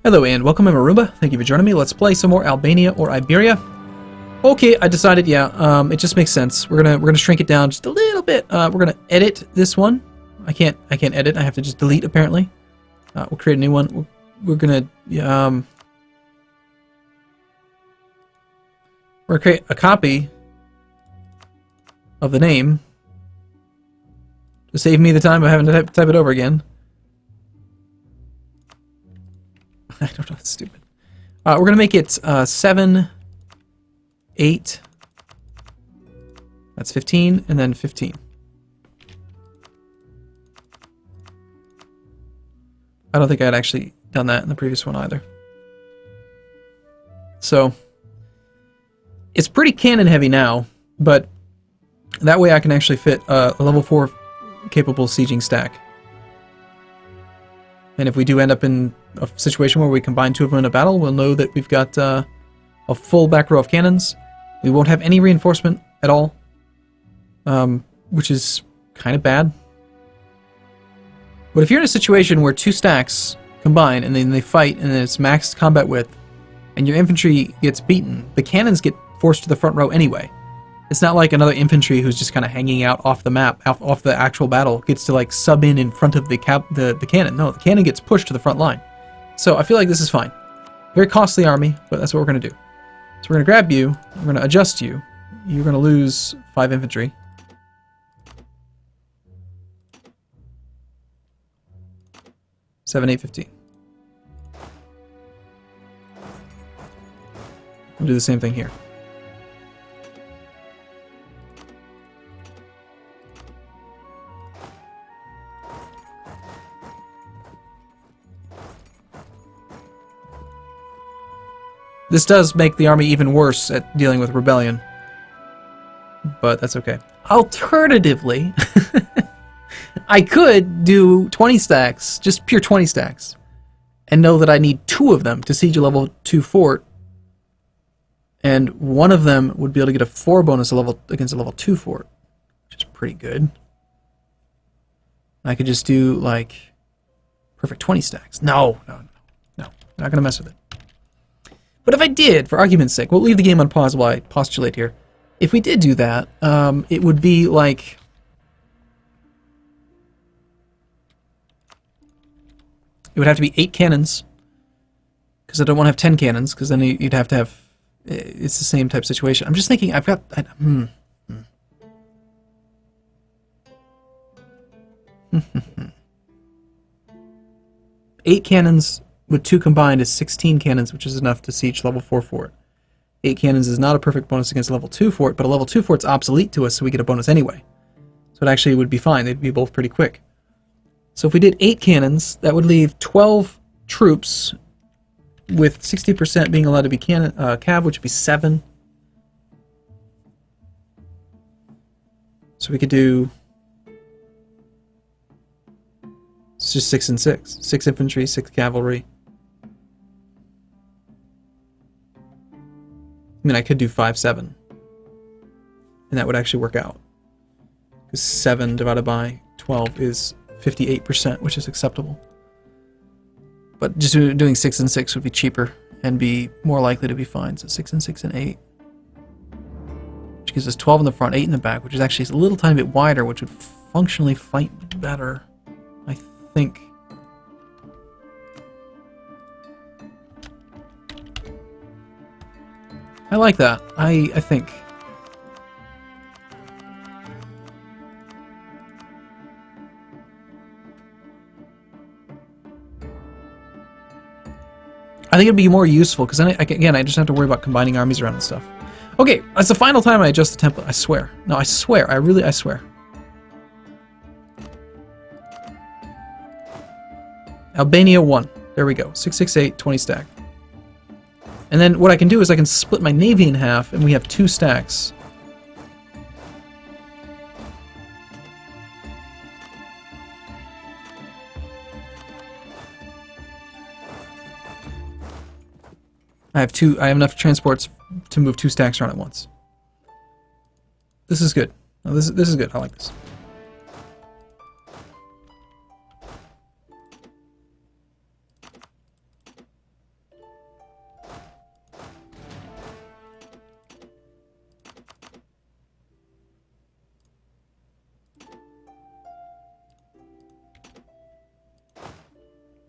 Hello and welcome, I'm Arumba. Thank you for joining me. Let's play some more Albania or Iberia. Okay, I decided, it just makes sense. We're gonna shrink it down just a little bit. We're gonna edit this one. I can't edit. I have to just delete apparently. We'll create a new one. We're gonna create a copy of the name to save me the time of having to type it over again. I don't know, it's stupid. We're going to make it 7, 8, that's 15, and then 15. I don't think I had actually done that in the previous one either. So, it's pretty cannon heavy now, but that way I can actually fit a level 4 capable sieging stack. And if we do end up in a situation where we combine two of them in a battle, we'll know that we've got a full back row of cannons. We won't have any reinforcement at all, which is kind of bad. But if you're in a situation where two stacks combine and then they fight and then it's max combat width, and your infantry gets beaten, the cannons get forced to the front row anyway. It's not like another infantry who's just kind of hanging out off the map, off the actual battle, gets to like sub in front of the cannon. No, the cannon gets pushed to the front line. So I feel like this is fine. Very costly army, but that's what we're going to do. So we're going to grab you, we're going to adjust you. You're going to lose 5 infantry. Seven, 8, 15. We'll do the same thing here. This does make the army even worse at dealing with rebellion, but that's okay. Alternatively, I could do 20 stacks, just pure 20 stacks, and know that I need 2 of them to siege a level 2 fort, and one of them would be able to get a 4 bonus against a level 2 fort, which is pretty good. I could just do, like, perfect 20 stacks. No, not gonna mess with it. But if I did, for argument's sake, we'll leave the game on pause while I postulate here. If we did do that, it would be like... It would have to be 8 cannons, because I don't want to have 10 cannons, because then you'd have to have... It's the same type situation. I'm just thinking, I've got... 8 cannons... with 2 combined is 16 cannons, which is enough to siege level 4 fort. 8 cannons is not a perfect bonus against level 2 fort, but a level 2 fort's obsolete to us, so we get a bonus anyway. So it actually would be fine. They'd be both pretty quick. So if we did 8 cannons, that would leave 12 troops, with 60% being allowed to be cav, which would be 7. So we could do... It's just 6 and 6. 6 infantry, 6 cavalry. I mean, I could do 5, 7. And that would actually work out. Because 7 divided by 12 is 58%, which is acceptable. But just doing 6 and 6 would be cheaper and be more likely to be fine. So 6 and 6 and 8. Which gives us 12 in the front, 8 in the back, which is actually a little tiny bit wider, which would functionally fight better, I think. I like that. I think. I think it'd be more useful, because then, again, I just have to worry about combining armies around and stuff. Okay, that's the final time I adjust the template, I swear. No, I swear. I swear. Albania 1. There we go. 668, 20 stack. And then what I can do is I can split my navy in half, and we have 2 stacks. I have enough transports to move 2 stacks around at once. This is good. No, this is good. I like this.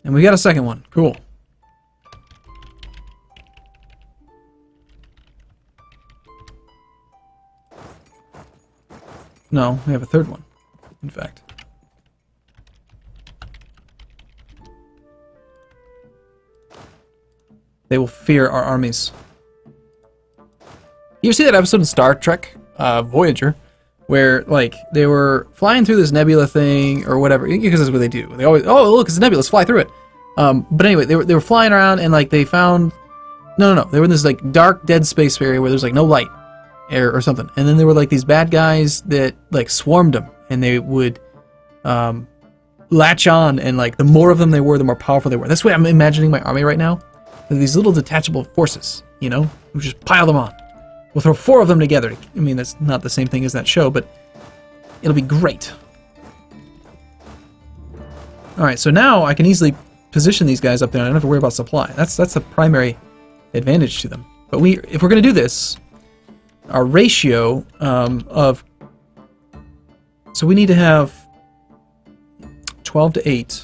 And we got a second one. Cool. No, we have a third one, in fact. They will fear our armies. You see that episode in Star Trek, Voyager, where, like, they were flying through this nebula thing, or whatever, because that's what they do. They always, oh, look, it's a nebula, let's fly through it. But anyway, they were flying around, and, like, they found... No, they were in this, like, dark, dead space area where there's, like, no light. Or something, and then there were like these bad guys that like swarmed them, and they would latch on, and like the more of them they were, the more powerful they were. That's the way I'm imagining my army right now. These little detachable forces, you know, we just pile them on. We'll throw 4 of them together. I mean, that's not the same thing as that show, but it'll be great. All right, so now I can easily position these guys up there. I don't have to worry about supply. That's the primary advantage to them. But if we're going to do this. Our ratio of... So we need to have 12 to 8.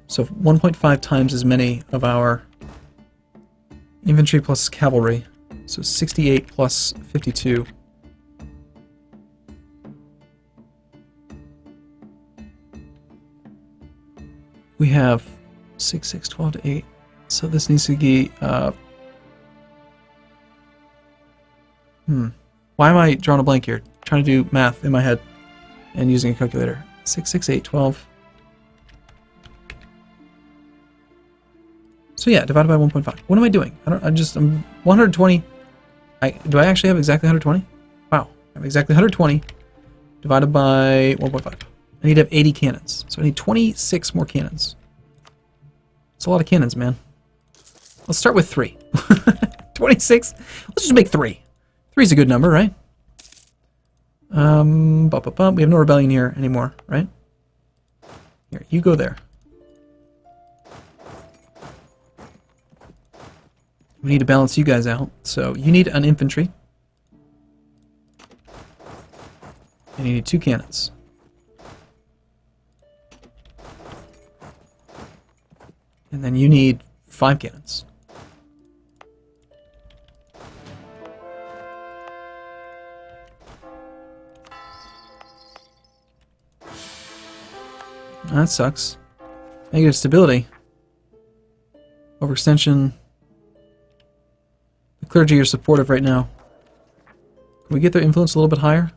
So 1.5 times as many of our infantry plus cavalry. So 68 plus 52. We have 6, 6, 12 to 8. So this needs to be... Why am I drawing a blank here? Trying to do math in my head and using a calculator. 6, 6, 8, 12. So yeah, divided by 1.5. What am I doing? I'm 120. Do I actually have exactly 120? Wow. I have exactly 120 divided by 1.5. I need to have 80 cannons. So I need 26 more cannons. That's a lot of cannons, man. Let's start with 3. 26? Let's just make 3. 3 is a good number, right? We have no rebellion here anymore, right? Here, you go there. We need to balance you guys out. So you need an infantry. And you need 2 cannons. And then you need 5 cannons. That sucks. Negative stability. Overextension. The clergy are supportive right now. Can we get their influence a little bit higher?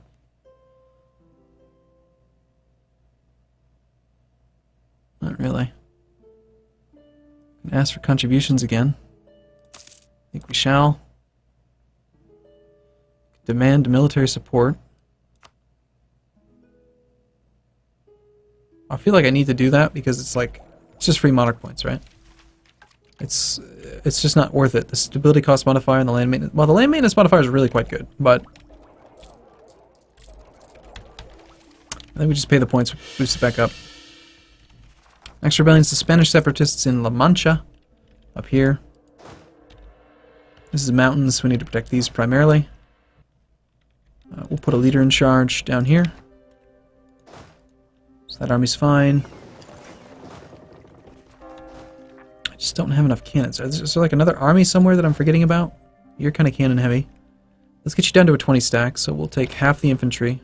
Not really. Ask for contributions again. I think we shall. Demand military support. I feel like I need to do that because it's like, it's just free monarch points, right? It's just not worth it. The stability cost modifier and the land maintenance... Well, the land maintenance modifier is really quite good, but... I think we just pay the points, boost it back up. Next rebellions, the Spanish separatists in La Mancha, up here. This is mountains, we need to protect these primarily. We'll put a leader in charge down here. So that army's fine. I just don't have enough cannons. Is there like another army somewhere that I'm forgetting about? You're kind of cannon heavy. Let's get you down to a 20 stack, so we'll take half the infantry.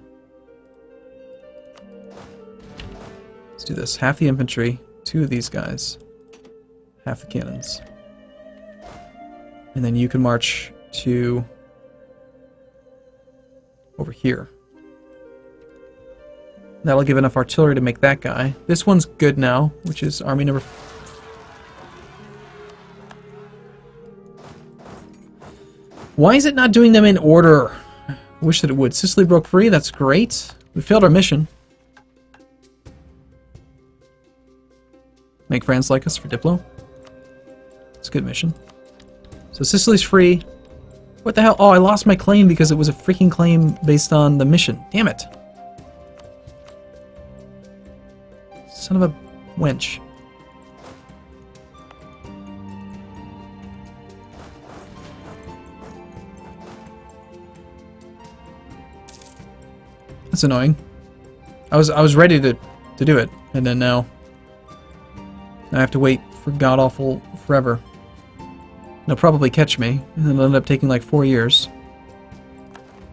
Let's do this. Half the infantry, 2 of these guys, half the cannons. And then you can march to over here. That'll give enough artillery to make that guy. This one's good now, which is army number... Why is it not doing them in order? I wish that it would. Sicily broke free, that's great. We failed our mission. Make France like us for Diplo. It's a good mission. So Sicily's free. What the hell? Oh, I lost my claim because it was a freaking claim based on the mission. Damn it. Son of a wench. That's annoying. I was ready to do it, and then now I have to wait for god-awful forever. They'll probably catch me, and then it'll end up taking like 4 years.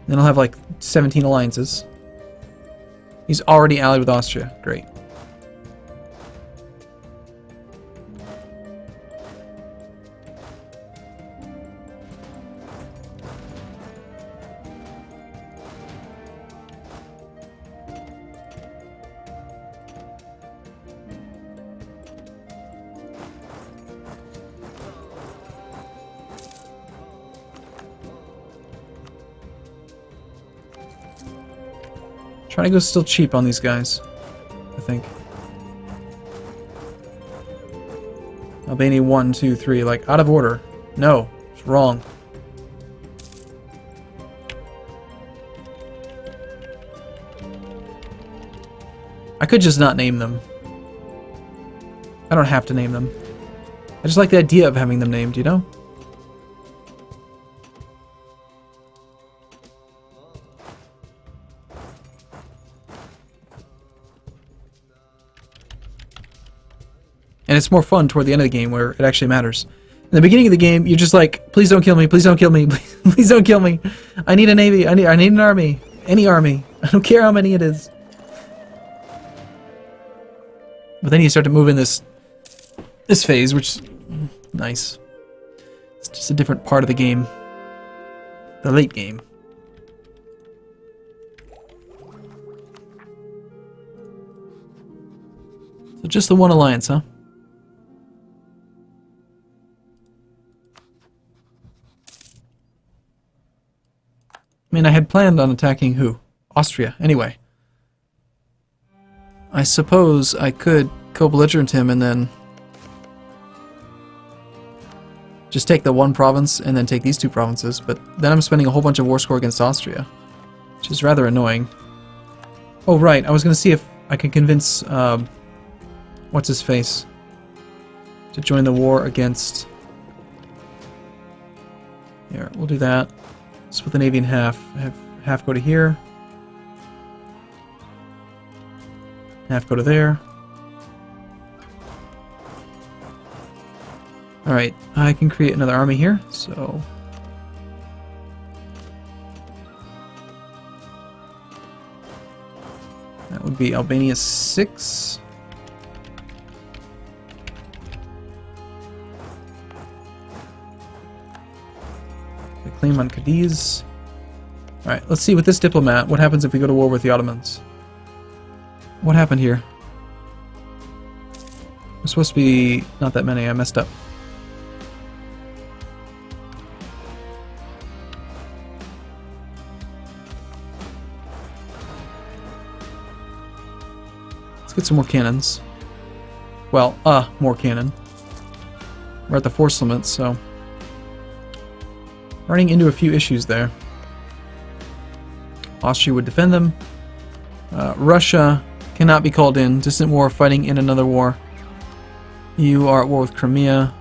Then I'll have like 17 alliances. He's already allied with Austria. Great. Trying to go still cheap on these guys, I think. Albania 1, 2, 3, like out of order. No, it's wrong. I could just not name them. I don't have to name them. I just like the idea of having them named, you know? And it's more fun toward the end of the game where it actually matters. In the beginning of the game, you're just like, please don't kill me, please don't kill me, please don't kill me. I need a navy, I need an army. Any army. I don't care how many it is. But then you start to move in this phase, which is nice. It's just a different part of the game. The late game. So just the one alliance, huh? I mean, I had planned on attacking who? Austria, anyway. I suppose I could co-belligerent him and then just take the one province and then take these 2 provinces, but then I'm spending a whole bunch of war score against Austria, which is rather annoying. Oh, right, I was going to see if I could convince, what's-his-face to join the war against... Here, we'll do that. Split the navy in half. Have half go to here. Half go to there. Alright, I can create another army here, so... That would be Albania 6. Claim on Cadiz. Alright, let's see with this diplomat, what happens if we go to war with the Ottomans? What happened here? There's supposed to be not that many, I messed up. Let's get some more cannons. Well, more cannon. We're at the force limit, so... running into a few issues there. Austria would defend them. Russia cannot be called in. Distant war, fighting in another war. You are at war with Crimea.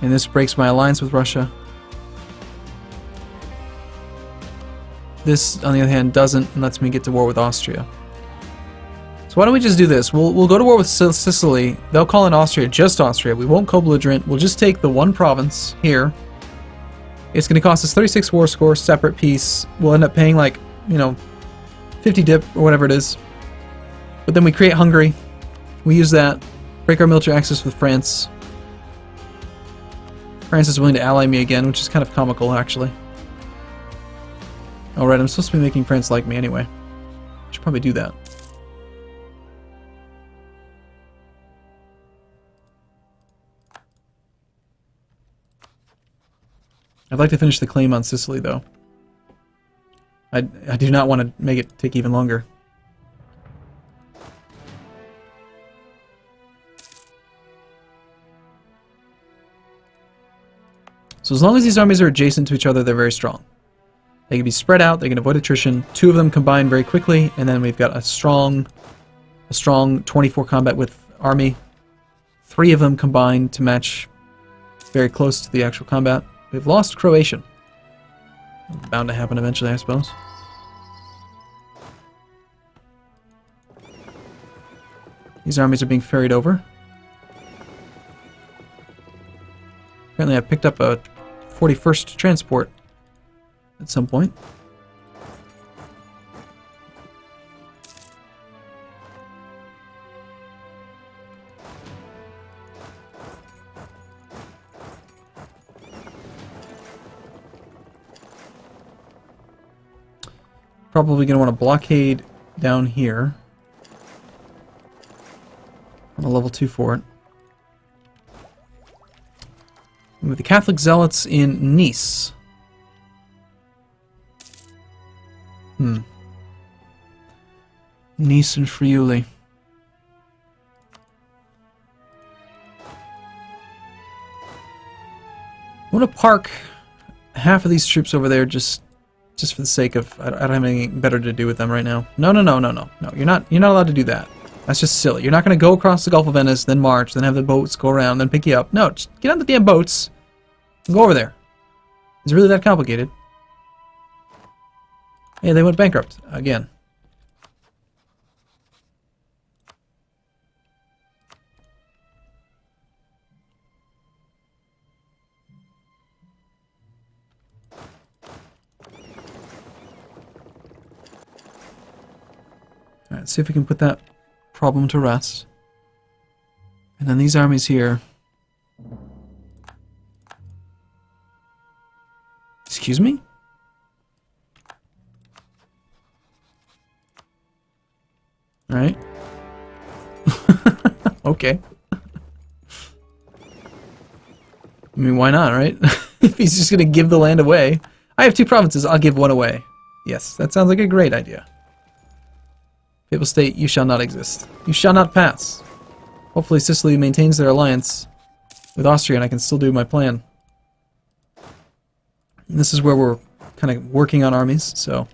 And this breaks my alliance with Russia. This, on the other hand, doesn't and lets me get to war with Austria. So why don't we just do this? We'll go to war with Sicily. They'll call in Austria, just Austria. We won't co-belligerent. We'll just take the one province here. It's going to cost us 36 war score, separate piece. We'll end up paying like, you know, 50 dip or whatever it is. But then we create Hungary. We use that. Break our military access with France. France is willing to ally me again, which is kind of comical, actually. Alright, I'm supposed to be making France like me anyway. Should probably do that. I'd like to finish the claim on Sicily, though. I do not want to make it take even longer. So as long as these armies are adjacent to each other, they're very strong. They can be spread out, they can avoid attrition. 2 of them combine very quickly, and then we've got a strong 24 combat with army. 3 of them combine to match very close to the actual combat. We've lost Croatian. Bound to happen eventually, I suppose. These armies are being ferried over. Apparently I picked up a 41st transport at some point. Probably going to want to blockade down here. On a level 2 fort. With the Catholic Zealots in Nice. Nice and Friuli. I want to park half of these troops over there just for the sake of I don't have anything better to do with them right now. No. You're not allowed to do that. That's just silly. You're not going to go across the Gulf of Venice, then march, then have the boats go around, then pick you up. No, just get on the damn boats and go over there. Is it really that complicated? Yeah, they went bankrupt again. Alright, see if we can put that problem to rest. And then these armies here. Excuse me? Alright. Okay. I mean, why not, right? If he's just gonna give the land away. I have 2 provinces, I'll give one away. Yes, that sounds like a great idea. Papal state, you shall not exist. You shall not pass. Hopefully Sicily maintains their alliance with Austria and I can still do my plan. And this is where we're kind of working on armies, so...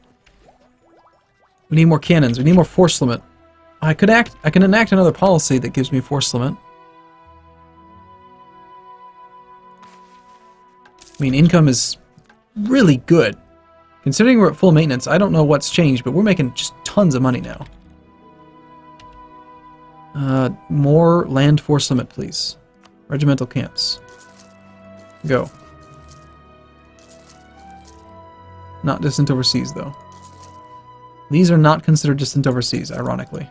We need more cannons, we need more force limit. I can enact another policy that gives me force limit. I mean, income is really good. Considering we're at full maintenance, I don't know what's changed, but we're making just tons of money now. More land force limit, please. Regimental camps. Go. Not distant overseas, though. These are not considered distant overseas, ironically.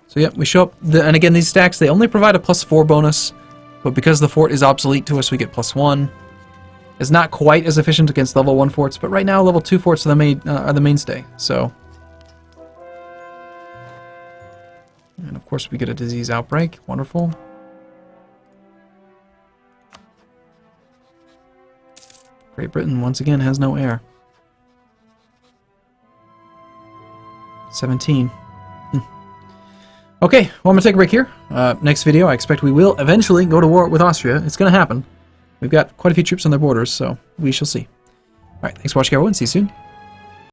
So yep, we show up, and again, these stacks, they only provide a +4 bonus, but because the fort is obsolete to us, we get +1. It's not quite as efficient against level 1 forts, but right now level 2 forts are the mainstay, so... And of course we get a disease outbreak, wonderful. Great Britain, once again, has no heir. 17. Okay, well, I'm going to take a break here. Next video, I expect we will eventually go to war with Austria. It's going to happen. We've got quite a few troops on their borders, so we shall see. Alright, thanks for watching, everyone. See you soon.